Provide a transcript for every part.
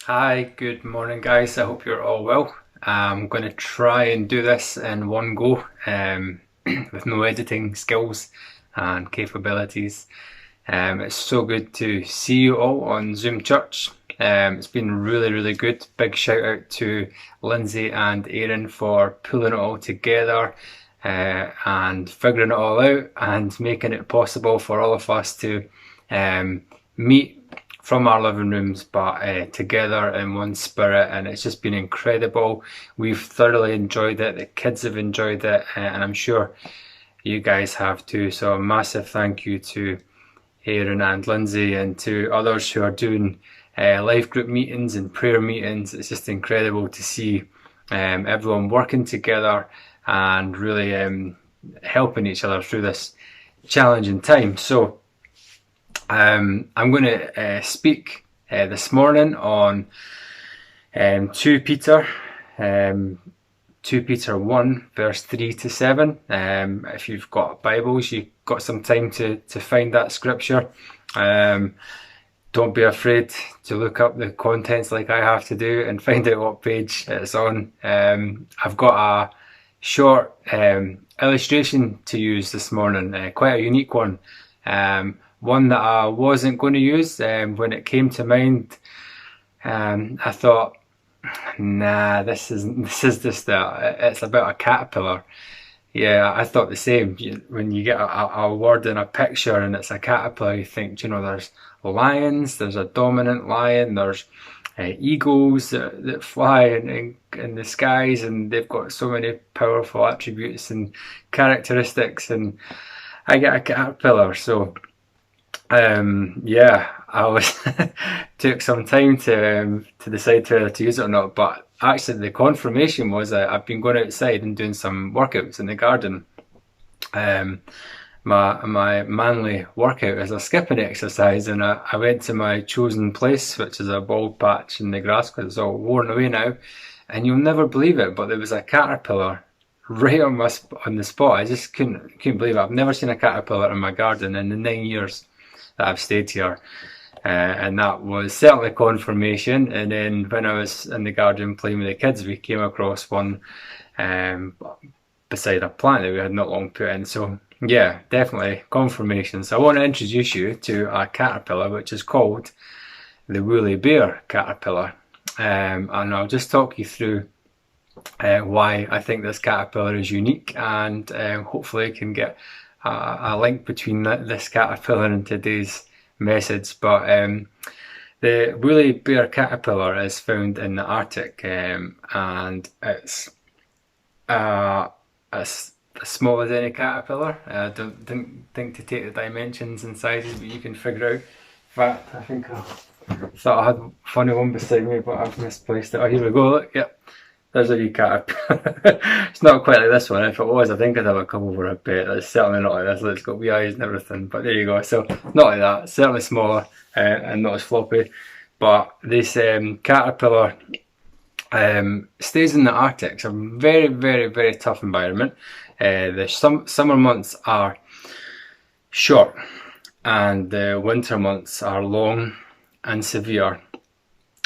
Hi, good morning guys. I hope you're all well. I'm going to try and do this in one go with no editing skills and capabilities. It's so good to see you all on Zoom Church. It's been really good. Big shout out to Lindsay and Aaron for pulling it all together and figuring it all out and making it possible for all of us to meet from our living rooms, but together in one spirit, and it's just been incredible. We've thoroughly enjoyed it. The kids have enjoyed it, and I'm sure you guys have too. So a massive thank you to Aaron and Lindsay and to others who are doing life group meetings and prayer meetings. It's just incredible to see everyone working together and really helping each other through this challenging time. So I'm going to speak this morning on 2 Peter 2 Peter 1 verse 3 to 7. If you've got Bibles, you've got some time to find that scripture. Don't be afraid to look up the contents like I have to do and find out what page it's on. I've got a short illustration to use this morning, quite a unique one. One that I wasn't going to use. When it came to mind, I thought, nah, this is just it's about a caterpillar. Yeah, I thought the same. When you get a word in a picture and it's a caterpillar, you think, there's lions, there's a dominant lion, there's eagles that fly in the skies, and they've got so many powerful attributes and characteristics, and I get a caterpillar. So I was took some time to decide whether to use it or not, but actually the confirmation was I've been going outside and doing some workouts in the garden. My manly workout is a skipping exercise, and I went to my chosen place, which is a bald patch in the grass because it's all worn away now, and you'll never believe it, but there was a caterpillar right on the spot. I just couldn't believe it. I've never seen a caterpillar in my garden in the 9 years that I've stayed here, and that was certainly confirmation. And then when I was in the garden playing with the kids, we came across one beside a plant that we had not long put in. So yeah, definitely confirmation. So I want to introduce you to a caterpillar which is called the woolly bear caterpillar, and I'll just talk you through why I think this caterpillar is unique, and hopefully can get a link between this caterpillar and today's message. But the woolly bear caterpillar is found in the Arctic, and it's as small as any caterpillar. I didn't think to take the dimensions and sizes, but you can figure out. In fact, I think I thought I had a funny one beside me, but I've misplaced it. Oh, here we go, look, yep. There's a wee caterpillar. It's not quite like this one. If it was, I think I'd have a couple for a bet. It's certainly not like this. It's got wee eyes and everything. But there you go. So not like that. Certainly smaller and not as floppy. But this caterpillar stays in the Arctic. It's a very tough environment. The summer months are short, and the winter months are long and severe.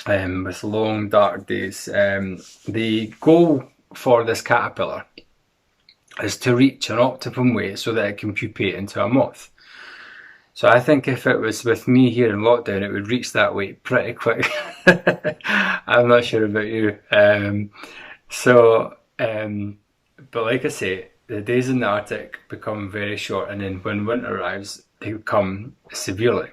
With long dark days. The goal for this caterpillar is to reach an optimum weight so that it can pupate into a moth. So I think if it was with me here in lockdown, it would reach that weight pretty quick. I'm not sure about you. But like I say, the days in the Arctic become very short, and then when winter arrives, they come severely.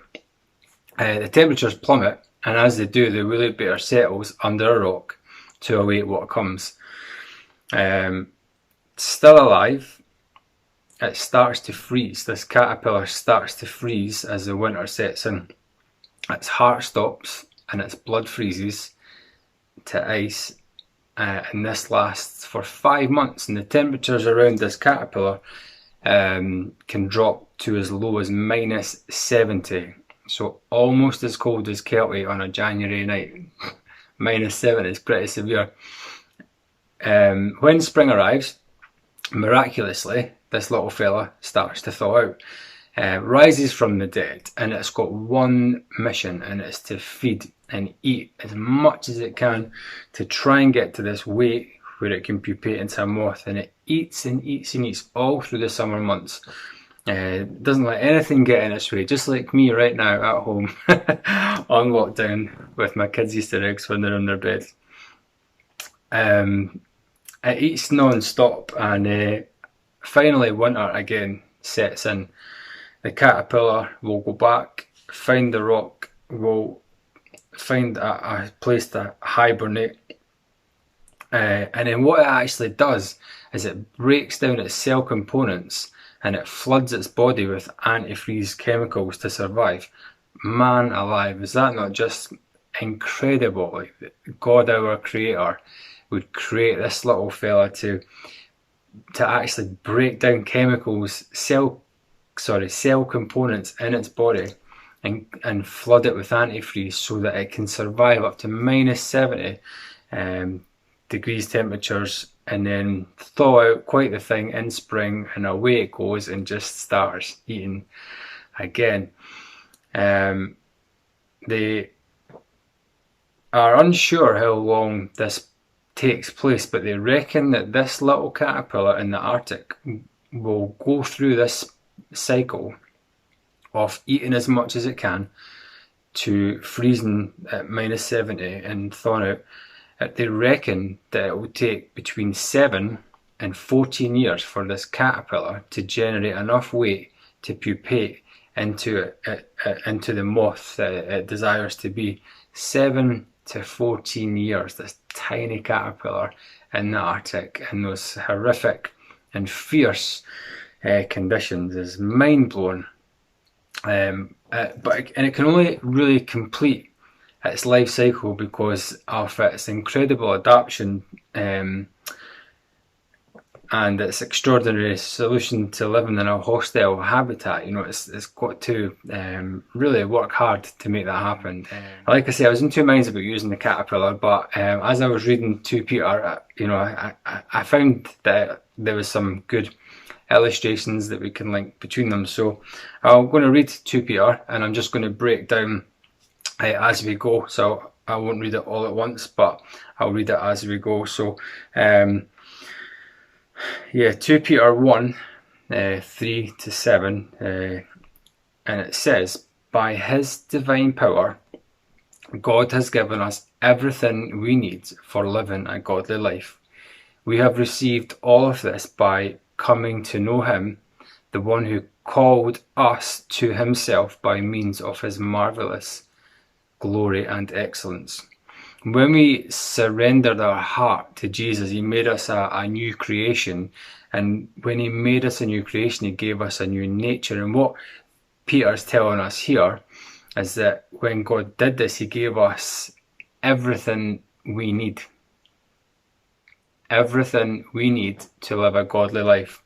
The temperatures plummet, and as they do, the woolly bear settles under a rock to await what comes. Still alive, it starts to freeze. This caterpillar starts to freeze as the winter sets in. Its heart stops and its blood freezes to ice, and this lasts for 5 months. And the temperatures around this caterpillar can drop to as low as -70. So almost as cold as Kelty on a January night. -7 is pretty severe. When spring arrives, miraculously, this little fella starts to thaw out. rises from the dead, and it's got one mission, and it's to feed and eat as much as it can to try and get to this weight where it can pupate into a moth, and it eats and eats and eats all through the summer months. Doesn't let anything get in its way, just like me right now at home on lockdown with my kids' Easter eggs when they're in their bed. It eats non-stop, and finally winter again sets in. The caterpillar will go back, find the rock, will find a place to hibernate, and then what it actually does is it breaks down its cell components and it floods its body with antifreeze chemicals to survive. Man alive, is that not just incredible? Like, God, our creator, would create this little fella to actually break down chemicals, cell components in its body, and flood it with antifreeze so that it can survive up to minus 70 degrees temperatures, and then thaw out quite the thing in spring, and away it goes and just starts eating again. They are unsure how long this takes place, but they reckon that this little caterpillar in the Arctic will go through this cycle of eating as much as it can to freezing at minus 70 and thawing out. They reckon that it will take between 7 and 14 years for this caterpillar to generate enough weight to pupate into the moth that it desires to be. 7 to 14 years, this tiny caterpillar in the Arctic in those horrific and fierce conditions is mind-blowing. And it can only really complete its life cycle because of its incredible adaptation and its extraordinary solution to living in a hostile habitat. You know, it's got to really work hard to make that happen. Like I say, I was in two minds about using the caterpillar, but as I was reading 2 Peter, I found that there was some good illustrations that we can link between them. So I'm going to read 2 Peter, and I'm just going to break down as we go. So I won't read it all at once, but I'll read it as we go. So 2 Peter 1, 3 to 7, and it says, "By his divine power, God has given us everything we need for living a godly life. We have received all of this by coming to know him, the one who called us to himself by means of his marvelous glory and excellence." When we surrendered our heart to Jesus, he made us a new creation. And when he made us a new creation, he gave us a new nature. And what Peter's telling us here is that when God did this, he gave us everything we need. Everything we need to live a godly life.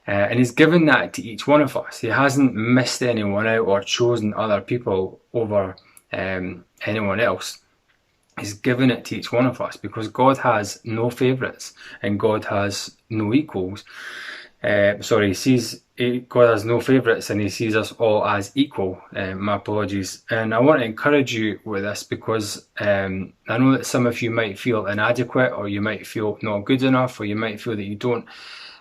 And he's given that to each one of us. He hasn't missed anyone out or chosen other people over anyone else. He's given it to each one of us because God has no favourites and God has no equals. God has no favourites and he sees us all as equal. My apologies. And I want to encourage you with this because I know that some of you might feel inadequate, or you might feel not good enough, or you might feel that you don't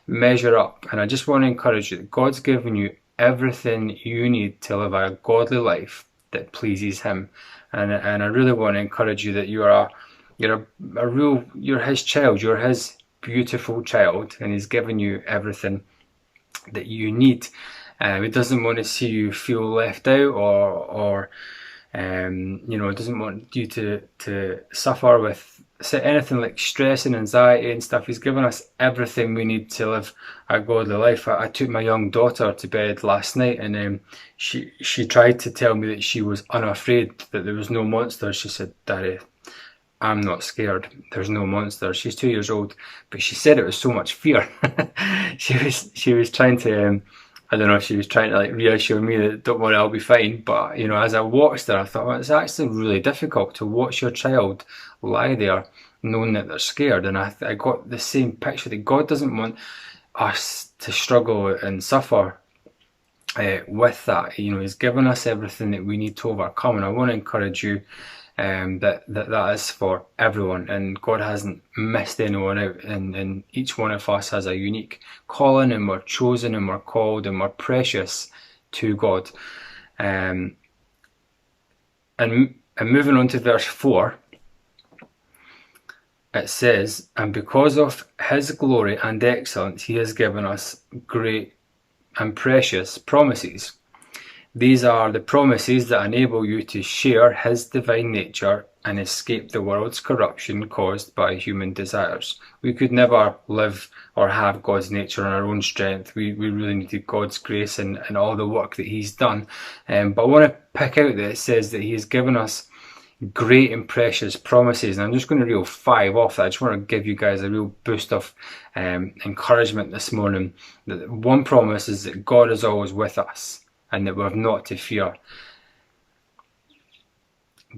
measure up. And I just want to encourage you that God's given you everything you need to live a godly life that pleases him. And I really want to encourage you that you're his child, you're his beautiful child, and he's given you everything that you need. He doesn't want to see you feel left out, or doesn't want you to suffer with anything like stress and anxiety and stuff. He's given us everything we need to live a godly life. I took my young daughter to bed last night, and she tried to tell me that she was unafraid, that there was no monsters. She said, "Daddy, I'm not scared. There's no monsters." She's 2 years old, but she said it was so much fear. She was trying to I don't know if she was trying to like reassure me that don't worry, I'll be fine. But as I watched her, I thought, well, it's actually really difficult to watch your child lie there knowing that they're scared. And I got the same picture that God doesn't want us to struggle and suffer with that. He's given us everything that we need to overcome, and I want to encourage you that is for everyone, and God hasn't missed anyone out, and each one of us has a unique calling, and we're chosen, and we're called, and we're precious to God. And moving on to verse 4, it says, "And because of his glory and excellence, he has given us great and precious promises. These are the promises that enable you to share his divine nature and escape the world's corruption caused by human desires." We could never live or have God's nature on our own strength. We really needed God's grace and all the work that he's done. But I want to pick out that it says that he has given us great and precious promises, and I'm just going to reel 5 off that. I just want to give you guys a real boost of encouragement this morning. That one promise is that God is always with us, and that we have not to fear.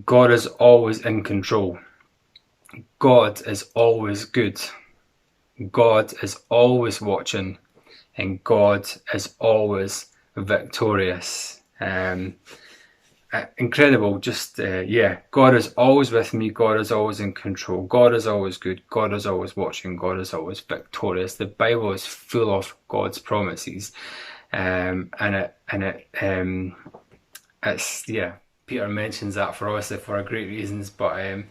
God is always in control. God is always good. God is always watching, and God is always victorious. Incredible. God is always with me. God is always in control. God is always good. God is always watching. God is always victorious. The Bible is full of God's promises. Peter mentions that for us for great reasons, but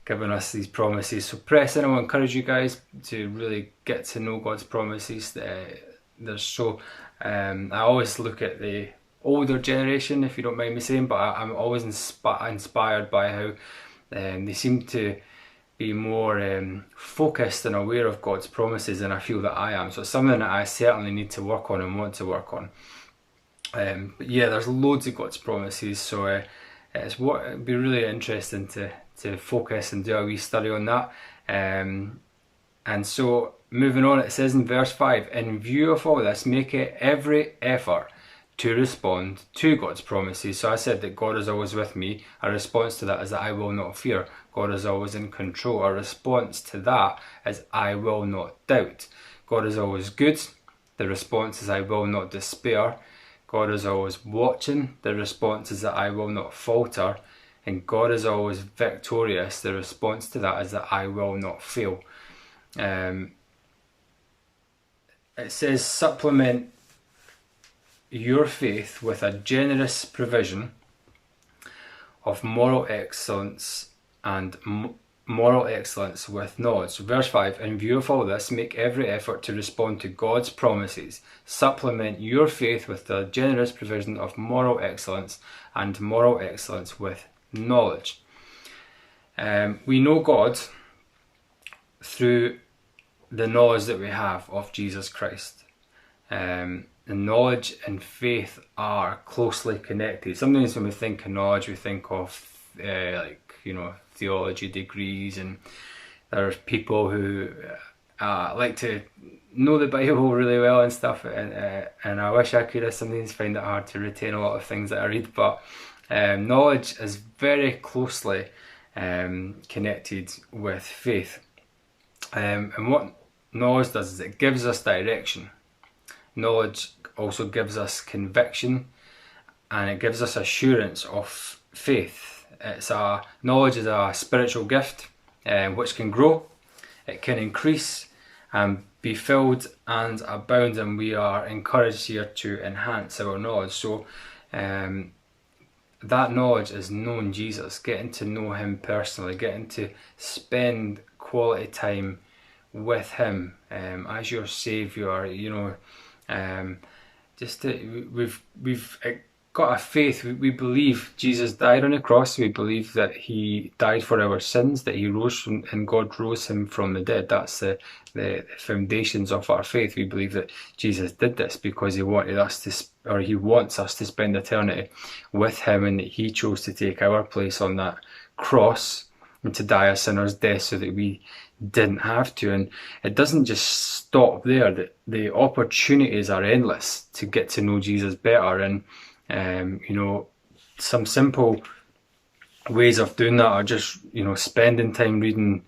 giving us these promises. So press in. I want to encourage you guys to really get to know God's promises. I always look at the older generation, if you don't mind me saying, but I'm always inspired by how they seem to be more focused and aware of God's promises than I feel that I am. So it's something that I certainly need to work on and want to work on. But yeah, there's loads of God's promises, so it'd be really interesting to focus and do a wee study on that. And so moving on, it says in verse 5, "In view of all this, make every effort to respond to God's promises." So I said that God is always with me. A response to that is that I will not fear. God is always in control. A response to that is I will not doubt. God is always good. The response is I will not despair. God is always watching. The response is that I will not falter. And God is always victorious. The response to that is that I will not fail. It says, "Supplement your faith with a generous provision of moral excellence and moral excellence with knowledge." So verse 5, "In view of all this, make every effort to respond to God's promises. Supplement your faith with a generous provision of moral excellence and moral excellence with knowledge." We know God through the knowledge that we have of Jesus Christ. The knowledge and faith are closely connected. Sometimes when we think of knowledge, we think of theology degrees, and there's people who like to know the Bible really well and stuff, and I wish I could. I sometimes find it hard to retain a lot of things that I read, but knowledge is very closely connected with faith. And what knowledge does is it gives us direction. Knowledge also gives us conviction, and it gives us assurance of faith. Knowledge is a spiritual gift which can grow, it can increase and be filled and abound, and we are encouraged here to enhance our knowledge. So that knowledge is knowing Jesus, getting to know him personally, getting to spend quality time with him as your saviour. We've got a faith. We believe Jesus died on the cross. We believe that he died for our sins, that he rose from, and God rose him from the dead. That's the foundations of our faith. We believe that Jesus did this because he wanted us to, or he wants us to spend eternity with him, and that he chose to take our place on that cross and to die a sinner's death so that we didn't have to. And it doesn't just stop there. The opportunities are endless to get to know Jesus better, and some simple ways of doing that are just spending time reading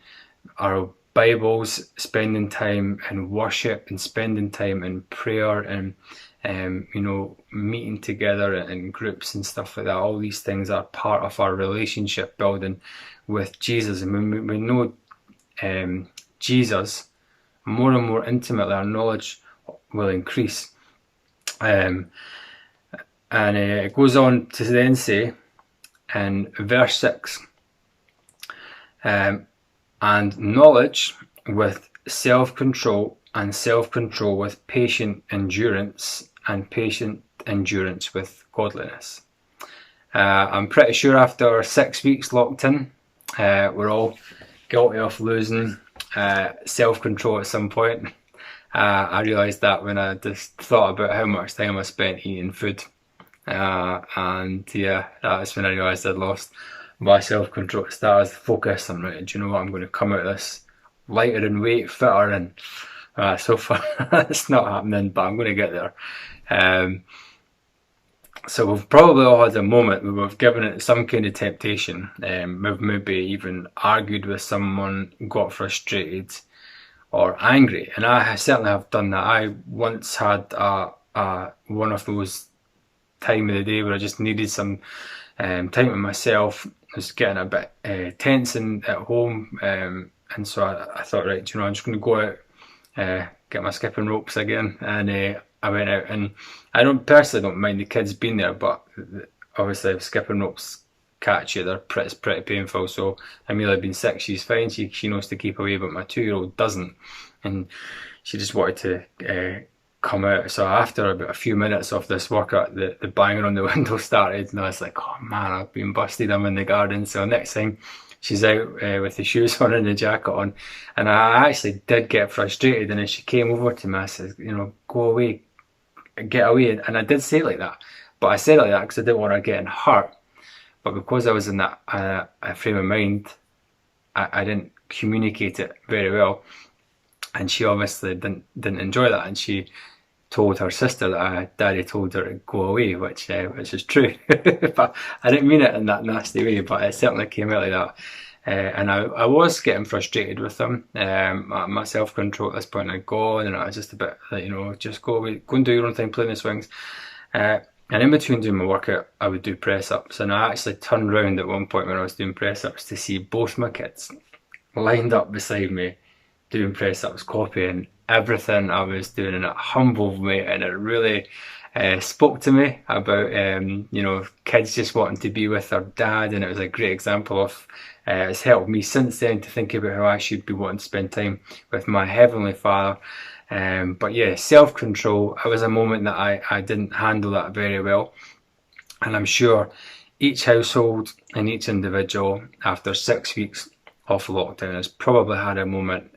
our Bibles, spending time in worship, and spending time in prayer, and meeting together in groups and stuff like that. All these things are part of our relationship building with Jesus. And when we know Jesus more and more intimately, our knowledge will increase. And it goes on to then say in verse 6, and knowledge with self-control, and self-control with patient endurance, and patient endurance with godliness. I'm pretty sure after 6 weeks locked in, we're all guilty of losing self-control at some point. I realised that when I just thought about how much time I spent eating food. And yeah, that's when I realised I'd lost my self-control. That was the focus. I'm like, do you know what, I'm going to come out of this lighter in weight, fitter, and so far it's not happening, but I'm going to get there. So we've probably all had a moment where we've given it some kind of temptation. We've maybe even argued with someone, got frustrated or angry, and I certainly have done that. I once had one of those time of the day where I just needed some time with myself. I was getting a bit tense at home, and so I thought, right, I'm just going to go out, get my skipping ropes again, and I went out. And I personally don't mind the kids being there, but obviously if skipping ropes catch you, they're pretty painful. So Amelia being 6, she's fine, she knows to keep away, but my 2-year-old doesn't, and she just wanted to come out. So after about a few minutes of this workout, the banging on the window started, and I was like, oh man, I've been busted, I'm in the garden. So next thing, she's out with the shoes on and the jacket on, and I actually did get frustrated. And as she came over to me, I said, go away, get away. And I did say it like that, but I said it like that because I didn't want her getting hurt. But because I was in that frame of mind, I didn't communicate it very well, and she obviously didn't enjoy that, and she told her sister that Daddy told her to go away, which is true. But I didn't mean it in that nasty way, but it certainly came out like that. And I was getting frustrated with them. My self-control at this point had gone, and I was just a bit like, just go away, go and do your own thing, play in the swings. And in between doing my workout, I would do press-ups. And I actually turned round at one point when I was doing press-ups to see both my kids lined up beside me doing press-ups, copying everything I was doing, and it humbled me, and it really spoke to me about kids just wanting to be with their dad. And it was a great example of it's helped me since then to think about how I should be wanting to spend time with my Heavenly Father. But yeah, self-control, it was a moment that I didn't handle that very well, and I'm sure each household and each individual after 6 weeks of lockdown has probably had a moment.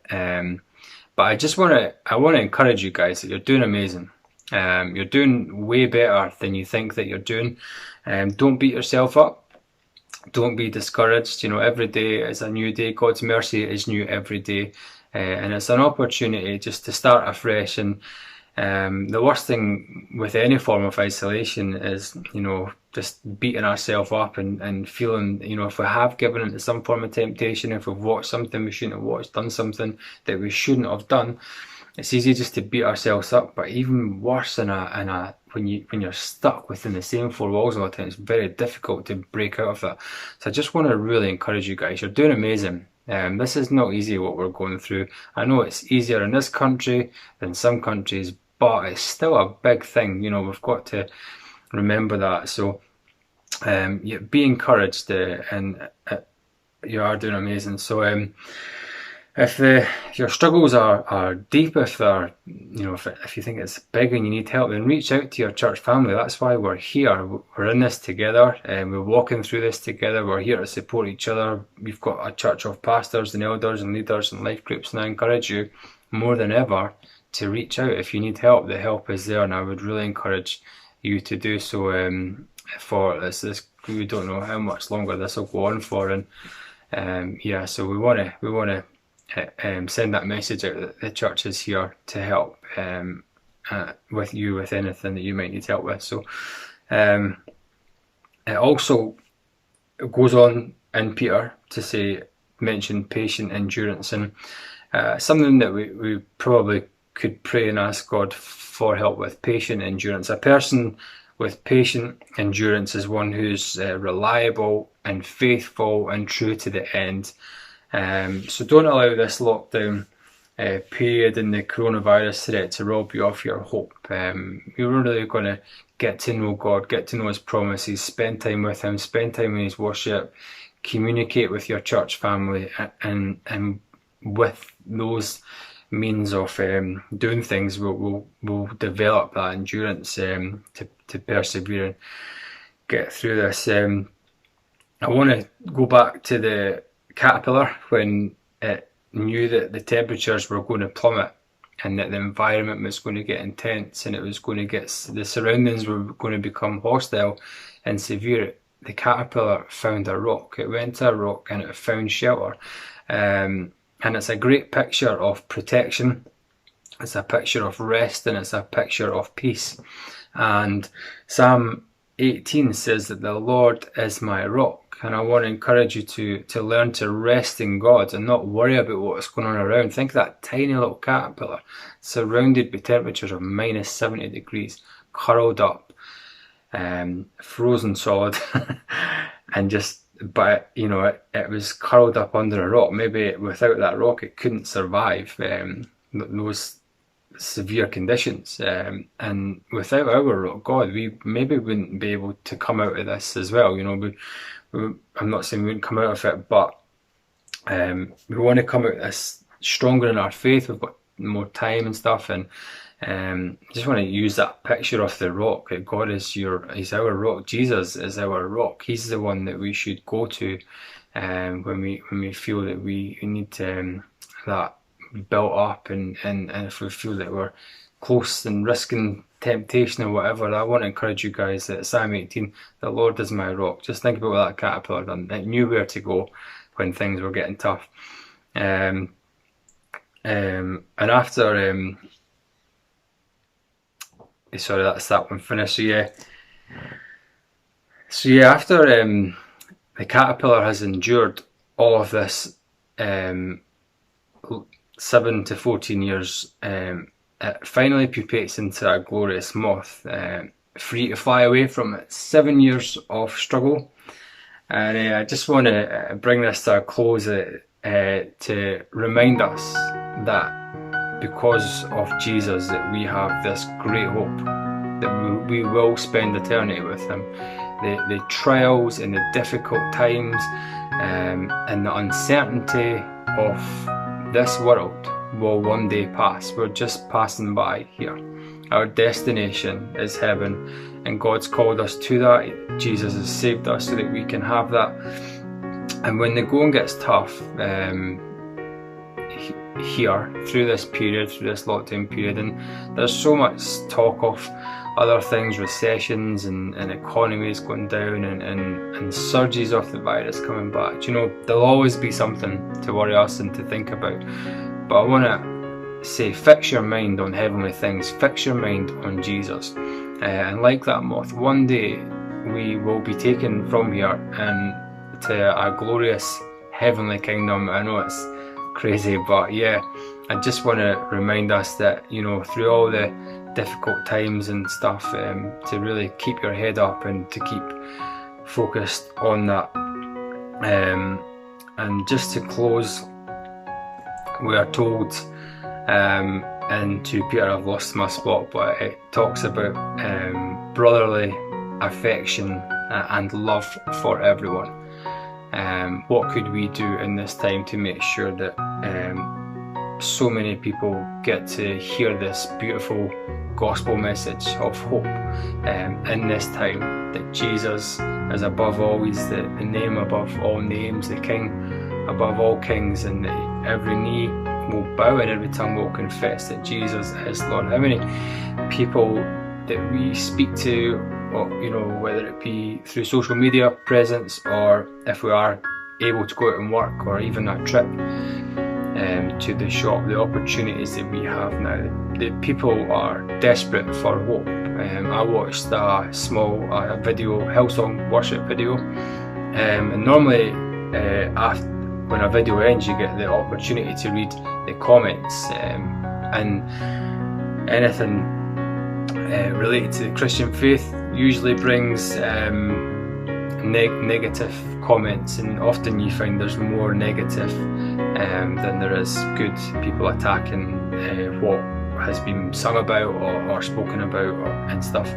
But I want to encourage you guys that you're doing amazing. You're doing way better than you think that you're doing. Don't beat yourself up. Don't be discouraged. Every day is a new day. God's mercy is new every day. And it's an opportunity just to start afresh. And the worst thing with any form of isolation is, just beating ourselves up and feeling, if we have given into some form of temptation, if we've watched something we shouldn't have watched, done something that we shouldn't have done, it's easy just to beat ourselves up. But even worse when you're stuck within the same four walls all the time, it's very difficult to break out of that. So I just want to really encourage you guys. You're doing amazing. This is not easy what we're going through. I know it's easier in this country than some countries, but it's still a big thing. We've got to remember that. So be encouraged, and you are doing amazing. So if your struggles are deep, if they're if you think it's big and you need help, then reach out to your church family. That's why we're here. We're in this together, and we're walking through this together. We're here to support each other. We've got a church of pastors and elders and leaders and life groups, and I encourage you more than ever to reach out if you need help. The help is there, and I would really encourage you to do so. For this, we don't know how much longer this will go on for, and so we want to send that message out that the church is here to help with you with anything that you might need help with. So it also goes on in Peter to mention patient endurance, and something that we probably could pray and ask God for help with patient endurance. A person with patient endurance is one who's reliable and faithful and true to the end. So don't allow this lockdown period and the coronavirus threat to rob you of your hope. You're really going to get to know God, get to know His promises, spend time with Him, spend time in His worship, communicate with your church family, and with those means of doing things, we'll develop that endurance to persevere and get through this. I want to go back to the caterpillar when it knew that the temperatures were going to plummet and that the environment was going to get intense and it was going to get, the surroundings were going to become hostile and severe. The caterpillar found a rock. It went to a rock and it found shelter. And it's a great picture of protection. It's a picture of rest, and it's a picture of peace. And Psalm 18 says that the Lord is my rock. And I want to encourage you to learn to rest in God and not worry about what's going on around. Think of that tiny little caterpillar surrounded by temperatures of minus 70 degrees, curled up, frozen solid, and just, but you know, it was curled up under a rock. Maybe without that rock it couldn't survive those severe conditions, and without our rock, God, we maybe wouldn't be able to come out of this as well. You know, I'm not saying we wouldn't come out of it, but we want to come out of this stronger in our faith. We've got more time and stuff, and just want to use that picture of the rock, that God is He's our rock. Jesus is our rock. He's the one that we should go to when we feel that we need that built up, and if we feel that we're close and risking temptation or whatever. I want to encourage you guys that Psalm 18, the Lord is my rock. Just think about what that caterpillar done. It knew where to go when things were getting tough. And after sorry, that's that one finished. So yeah, after the caterpillar has endured all of this 7 to 14 years, it finally pupates into a glorious moth, free to fly away from its 7 years of struggle. And I just want to bring this to a close to remind us that because of Jesus, that we have this great hope that we will spend eternity with Him. The trials and the difficult times and the uncertainty of this world will one day pass. We're just passing by here. Our destination is heaven, and God's called us to that. Jesus has saved us so that we can have that. And when the going gets tough, here, through this period, through this lockdown period, and there's so much talk of other things, recessions and economies going down and surges of the virus coming back. You know, there'll always be something to worry us and to think about. But I want to say, fix your mind on heavenly things, fix your mind on Jesus. And like that moth, one day we will be taken from here and to a glorious heavenly kingdom. I know it's crazy, but yeah, I just want to remind us that, you know, through all the difficult times and stuff, to really keep your head up and to keep focused on that. And just to close, we are told in 2 Peter, I've lost my spot, but it talks about brotherly affection and love for everyone. What could we do in this time to make sure that so many people get to hear this beautiful gospel message of hope in this time, that Jesus is above all, He's the name above all names, the King above all kings, and that every knee will bow and every tongue will confess that Jesus is Lord. How many people that we speak to, or, you know, whether it be through social media presence, or if we are able to go out and work, or even a trip to the shop, the opportunities that we have now, the people are desperate for hope. I watched a small video, Hillsong worship video, and normally after, when a video ends, you get the opportunity to read the comments and anything related to the Christian faith usually brings negative comments, and often you find there's more negative than there is good. People attacking what has been sung about or spoken about and stuff.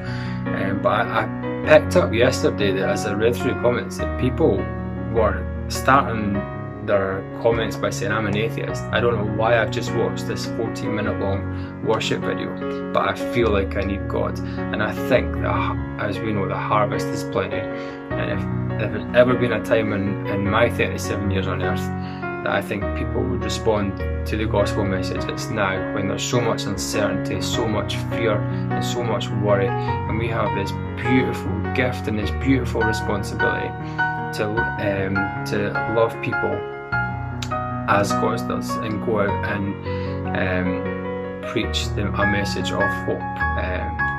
But I picked up yesterday that as I read through comments that people were starting their comments by saying I'm an atheist. I don't know why I've just watched this 14-minute long worship video, but I feel like I need God. And I think that, as we know, the harvest is plenty. And if there's ever been a time in my 37 years on earth that I think people would respond to the gospel message, it's now, when there's so much uncertainty, so much fear and so much worry, and we have this beautiful gift and this beautiful responsibility to love people as God does, and go out and preach them a message of hope,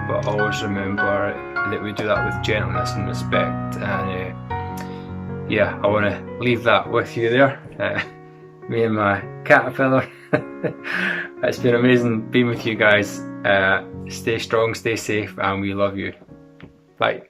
but always remember that we do that with gentleness and respect. And yeah, I want to leave that with you there, me and my caterpillar. It's been amazing being with you guys. Stay strong, stay safe, and we love you. Bye.